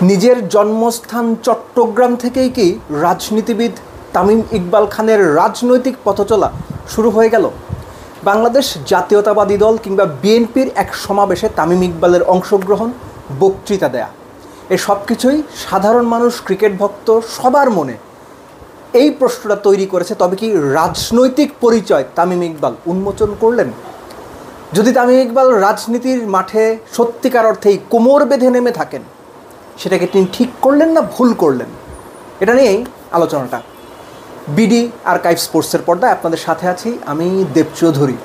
নিজের জন্মস্থান চট্টগ্রাম থেকেই কি রাজনীতিবিদ তামিম ইকবাল খানের রাজনৈতিক পথচলা শুরু হয়ে গেল? বাংলাদেশ জাতীয়তাবাদী দল কিংবা বিএনপির এক সমাবেশে তামিম ইকবালের অংশগ্রহণ, বক্তৃতা দেয়া, এই সব কিছুই সাধারণ মানুষ, ক্রিকেট ভক্ত সবার মনে এই প্রশ্নটা তৈরি করেছে, তবে কি রাজনৈতিক পরিচয় তামিম ইকবাল উন্মোচন করলেন? যদি তামিম ইকবাল রাজনীতির মাঠে সত্যিকার অর্থেই কোমর বেঁধে নেমে থাকেন, সেটাকে তিনি ঠিক করলেন না ভুল করলেন? এটা নিয়েই আলোচনাটা। বিডি আর্কাইভ স্পোর্টসের পর্দায় আপনাদের সাথে আছি আমি, দেব চৌধুরী।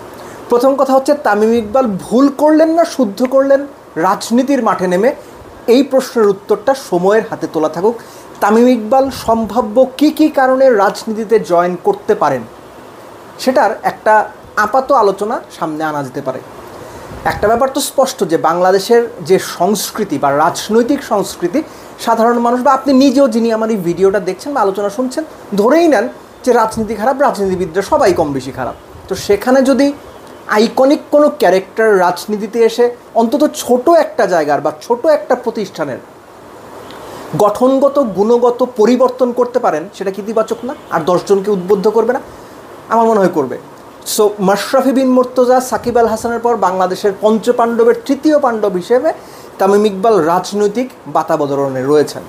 প্রথম কথা হচ্ছে, তামিম ইকবাল ভুল করলেন না শুদ্ধ করলেন রাজনীতির মাঠে নেমে? এই প্রশ্নের উত্তরটা সময়ের হাতে তোলা থাকুক। তামিম ইকবাল সম্ভাব্য কী কারণে রাজনীতিতে জয়েন করতে পারেন, সেটার একটা আপাত আলোচনা সামনে আনা যেতে পারে। একটা ব্যাপার তো স্পষ্ট যে বাংলাদেশের যে সংস্কৃতি বা রাজনৈতিক সংস্কৃতি, সাধারণ মানুষ বা আপনি নিজেও যিনি আমার এই ভিডিওটা দেখছেন বা আলোচনা শুনছেন, ধরেই নেন যে রাজনীতি খারাপ, রাজনীতিবিদরা সবাই কম বেশি খারাপ। তো সেখানে যদি আইকনিক কোনো ক্যারেক্টার রাজনীতিতে এসে অন্তত ছোট একটা জায়গার বা ছোট একটা প্রতিষ্ঠানের গঠনগত গুণগত পরিবর্তন করতে পারেন, সেটা কি ইতিবাচক না? আর 10 জনকে উদ্বুদ্ধ করবে না? আমার মনে হয় করবে। সো মাশরাফি বিন মুর্তজা, সাকিব আল হাসানের পর বাংলাদেশের পঞ্চপাণ্ডবের তৃতীয় পাণ্ডব হিসেবে তামিম ইকবাল রাজনৈতিক বাতাবরণে রয়েছেন।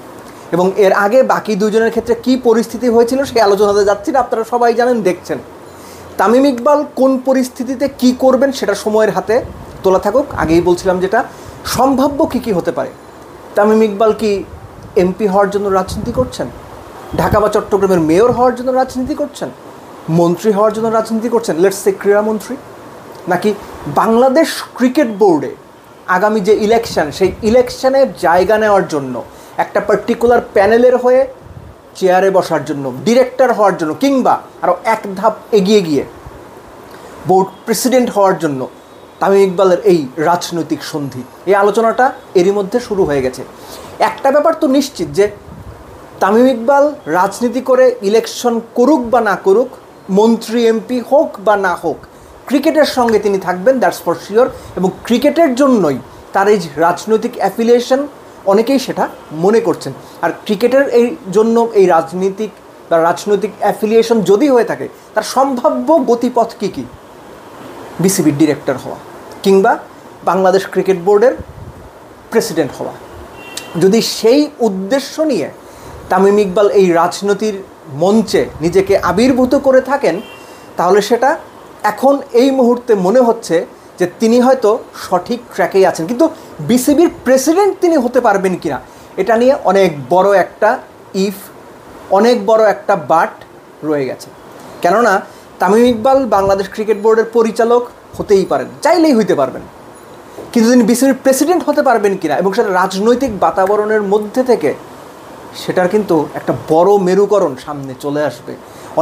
এবং এর আগে বাকি দুজনের ক্ষেত্রে কী পরিস্থিতি হয়েছিল সেই আলোচনাতে যাচ্ছি না, আপনারা সবাই জানেন, দেখছেন। তামিম ইকবাল কোন পরিস্থিতিতে কি করবেন সেটা সময়ের হাতে তোলা থাকুক। আগেই বলছিলাম যেটা সম্ভাব্য কী হতে পারে। তামিম ইকবাল কি এমপি হওয়ার জন্য রাজনীতি করছেন? ঢাকা বা চট্টগ্রামের মেয়র হওয়ার জন্য রাজনীতি করছেন? মন্ত্রী হওয়ার জন্য রাজনীতি করছেন, লেটস সে ক্রীড়ামন্ত্রী? নাকি বাংলাদেশ ক্রিকেট বোর্ডে আগামী যে ইলেকশন, সেই ইলেকশনে জায়গা নেওয়ার জন্য একটা পার্টিকুলার প্যানেলের হয়ে চেয়ারে বসার জন্য, ডিরেক্টর হওয়ার জন্য, কিংবা আরও এক ধাপ এগিয়ে গিয়ে বোর্ড প্রেসিডেন্ট হওয়ার জন্য তামিম ইকবালের এই রাজনৈতিক সন্ধি, এই আলোচনাটা এরই মধ্যে শুরু হয়ে গেছে। একটা ব্যাপার তো নিশ্চিত যে তামিম ইকবাল রাজনীতি করে ইলেকশন করুক বা না করুক, মন্ত্রী এমপি হোক বা না হোক, ক্রিকেটের সঙ্গে তিনি থাকবেন, দ্যাটস ফর শিওর। এবং ক্রিকেটের জন্যই তার এই রাজনৈতিক অ্যাফিলিয়েশন, অনেকেই সেটা মনে করছেন। আর ক্রিকেটের এই জন্য এই রাজনৈতিক অ্যাফিলিয়েশন যদি হয়ে থাকে, তার সম্ভাব্য গতিপথ কী? বিসিবির ডিরেক্টর হওয়া কিংবা বাংলাদেশ ক্রিকেট বোর্ডের প্রেসিডেন্ট হওয়া। যদি সেই উদ্দেশ্য নিয়ে তামিম ইকবাল এই রাজনীতির মঞ্চে নিজেকে আবির্ভূত করে থাকেন, তাহলে সেটা এখন এই মুহূর্তে মনে হচ্ছে যে তিনি হয়তো সঠিক ট্র্যাকেই আছেন। কিন্তু বিসিবির প্রেসিডেন্ট তিনি হতে পারবেন কিনা, এটা নিয়ে অনেক বড় একটা অনেক বড় একটা বাট রয়ে গেছে। কেননা তামিম ইকবাল বাংলাদেশ ক্রিকেট বোর্ডের পরিচালক হতেই পারেন, চাইলেই হইতে পারবেন, কিন্তু তিনি বিসিবির প্রেসিডেন্ট হতে পারবেন কিনা এবং সেটা রাজনৈতিক বাতাবরণের মধ্যে থেকে, সেটার কিন্তু একটা বড় মেরুকরণ সামনে চলে আসবে।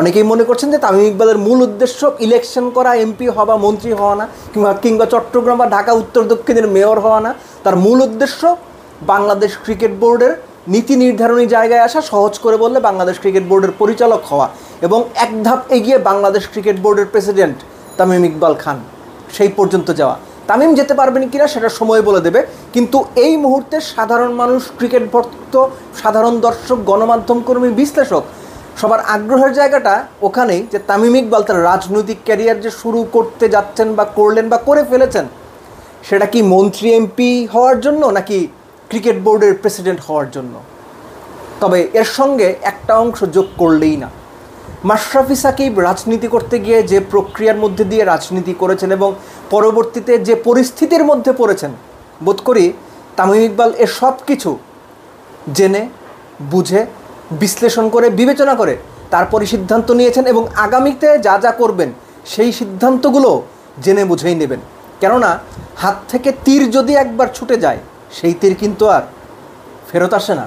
অনেকেই মনে করছেন যে তামিম ইকবালের মূল উদ্দেশ্য ইলেকশন করা, এমপি হওয়া, মন্ত্রী হওয়া না, কিংবা চট্টগ্রাম বা ঢাকা উত্তর দক্ষিণের মেয়র হওয়া না। তার মূল উদ্দেশ্য বাংলাদেশ ক্রিকেট বোর্ডের নীতি নির্ধারণী জায়গায় আসা, সহজ করে বললে বাংলাদেশ ক্রিকেট বোর্ডের পরিচালক হওয়া এবং এক ধাপ এগিয়ে বাংলাদেশ ক্রিকেট বোর্ডের প্রেসিডেন্ট তামিম ইকবাল খান সেই পর্যন্ত যাওয়া। তামিম যেতে পারবেন কিনা সেটা সময় বলে দেবে। কিন্তু এই মুহূর্তে সাধারণ মানুষ, ক্রিকেট ভক্ত, সাধারণ দর্শক, গণমাধ্যম কর্মী, বিশ্লেষক, সবার আগ্রহের জায়গাটা ওখানেই যে তামিম ইকবাল তার রাজনৈতিক ক্যারিয়ার যে শুরু করতে যাচ্ছেন বা করলেন বা করে ফেলেছেন, সেটা কি মন্ত্রী এমপি হওয়ার জন্য নাকি ক্রিকেট বোর্ডের প্রেসিডেন্ট হওয়ার জন্য? তবে এর সঙ্গে একটা অংশ যোগ করলেই না, মাশরাফি সাকিব রাজনীতি করতে গিয়ে যে প্রক্রিয়ার মধ্যে দিয়ে রাজনীতি করেছেন এবং পরবর্তীতে যে পরিস্থিতির মধ্যে পড়েছেন, বোধ করি তামিম ইকবাল এর সব কিছু জেনে বুঝে বিশ্লেষণ করে বিবেচনা করে তারপরই সিদ্ধান্ত নিয়েছেন এবং আগামীতে যা যা করবেন সেই সিদ্ধান্তগুলো জেনে বুঝেই নেবেন। কেননা হাত থেকে তীর যদি একবার ছুটে যায়, সেই তীর কিন্তু আর ফেরত আসে না।